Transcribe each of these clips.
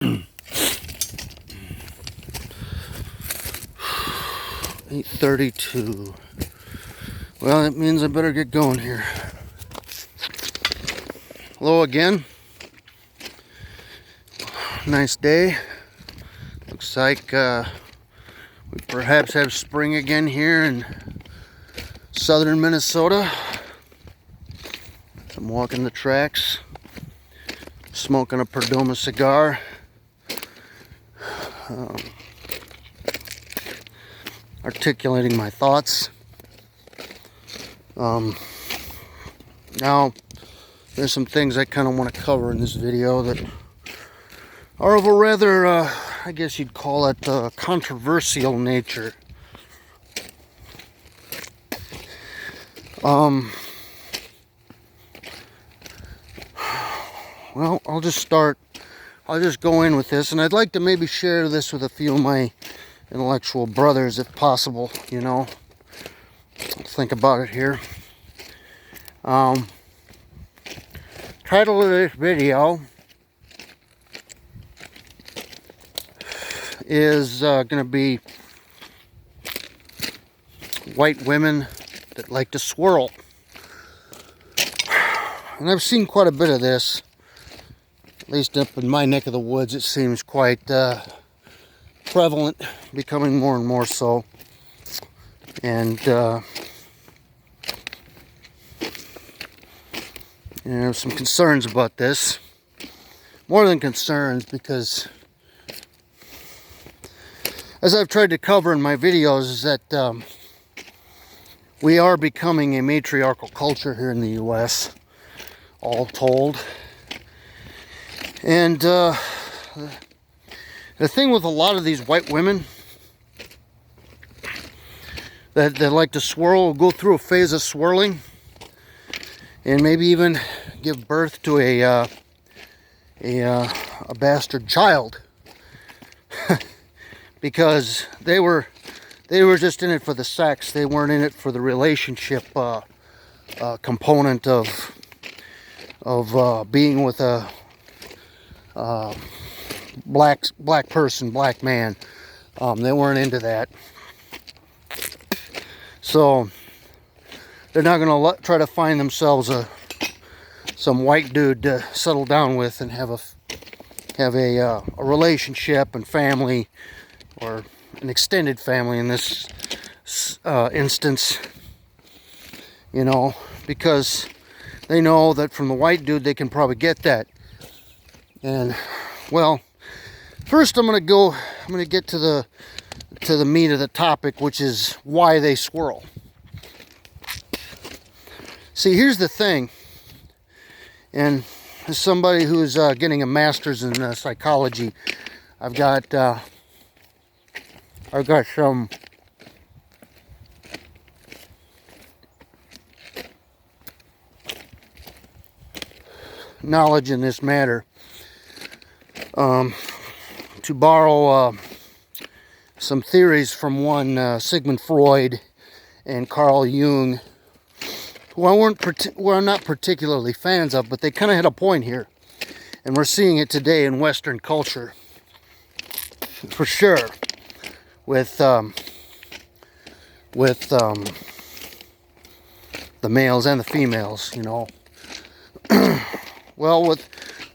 8:32. Well, that means I better get going here. Hello again. Nice day. Looks like we perhaps have spring again here in southern Minnesota. I'm walking the tracks, smoking a Perdomo cigar. Articulating my thoughts. Now, there's some things I kind of want to cover in this video that are of a rather, I guess you'd call it, controversial nature. Well, I'll just go in with this, and I'd like to maybe share this with a few of my intellectual brothers if possible, you know. Think about it here. Title of this video is going to be white women that like to swirl. And I've seen quite a bit of this, at least up in my neck of the woods. It seems quite prevalent, becoming more and more so. And some concerns about this. More than concerns, because as I've tried to cover in my videos, is that we are becoming a matriarchal culture here in the U.S., all told. And the thing with a lot of these white women that like to swirl, go through a phase of swirling, and maybe even give birth to a bastard child, because they were just in it for the sex. They weren't in it for the relationship component of being with a black person, black man. They weren't into that. So they're not going to try to find themselves some white dude to settle down with and have a relationship and family, or an extended family in this instance, you know, because they know that from the white dude they can probably get that. And well, first I'm going to get to the meat of the topic, which is why they swirl. See, here's the thing, and as somebody who's getting a master's in psychology, I've got some knowledge in this matter. To borrow some theories from one Sigmund Freud and Carl Jung, who I'm not particularly fans of, but they kind of had a point here, and we're seeing it today in Western culture, for sure, with the males and the females, you know. Well, with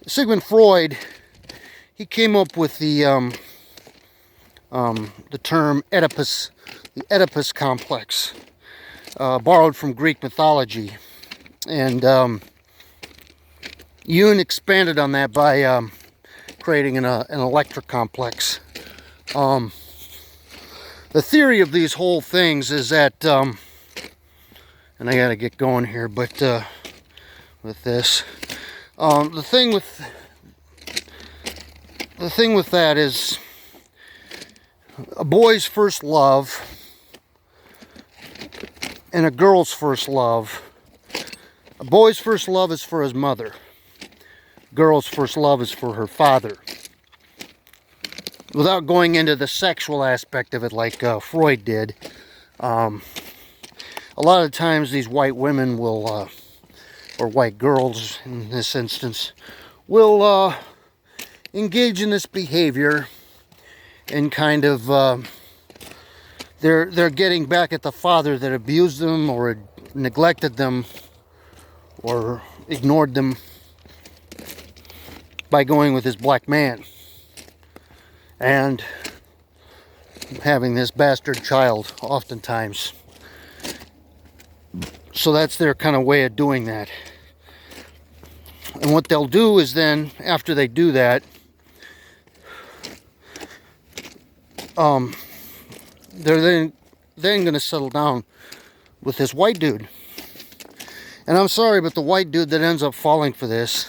Sigmund Freud, he came up with the term Oedipus, the Oedipus complex, borrowed from Greek mythology, and Jung expanded on that by creating an electric complex. The theory of these whole things is that, and I gotta get going here, but with this, the thing with that is a boy's first love and a girl's first love. A boy's first love is for his mother. A girl's first love is for her father. Without going into the sexual aspect of it like Freud did, a lot of times these white women will, or white girls in this instance, will engage in this behavior and kind of they're getting back at the father that abused them or neglected them or ignored them by going with his black man and having this bastard child oftentimes. So that's their kind of way of doing that. And what they'll do is then, after they do that, they're then going to settle down with this white dude. And I'm sorry, but the white dude that ends up falling for this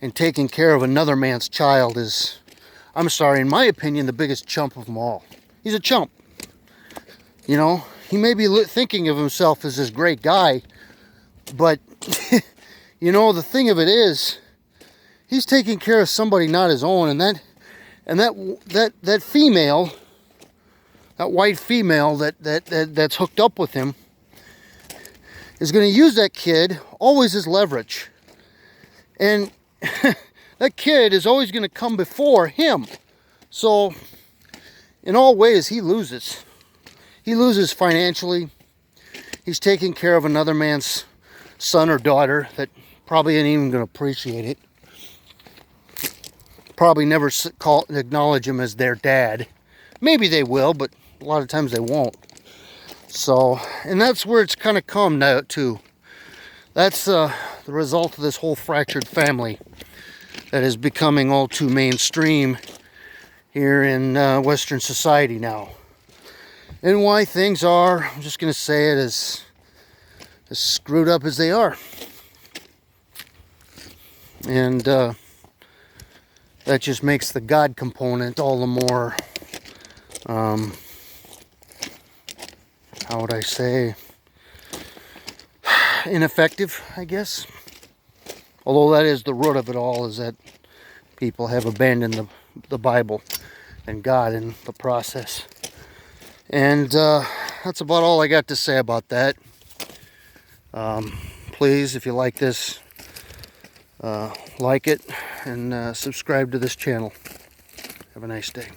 and taking care of another man's child is, I'm sorry, in my opinion, the biggest chump of them all. He's a chump. You know, he may be thinking of himself as this great guy, but, you know, the thing of it is, he's taking care of somebody not his own, and that female, that white female that's hooked up with him, is going to use that kid always as leverage. And that kid is always going to come before him. So, in all ways, he loses. He loses financially. He's taking care of another man's son or daughter that probably ain't even going to appreciate it. Probably never acknowledge him as their dad. Maybe they will, but a lot of times they won't. So, and that's where it's kind of come now to. That's the result of this whole fractured family that is becoming all too mainstream here in Western society now. And why things are, I'm just going to say it, as screwed up as they are. And that just makes the God component all the more, how would I say, ineffective, I guess. Although that is the root of it all, is that people have abandoned the Bible and God in the process. And that's about all I got to say about that. Please, if you like this, like it and subscribe to this channel. Have a nice day.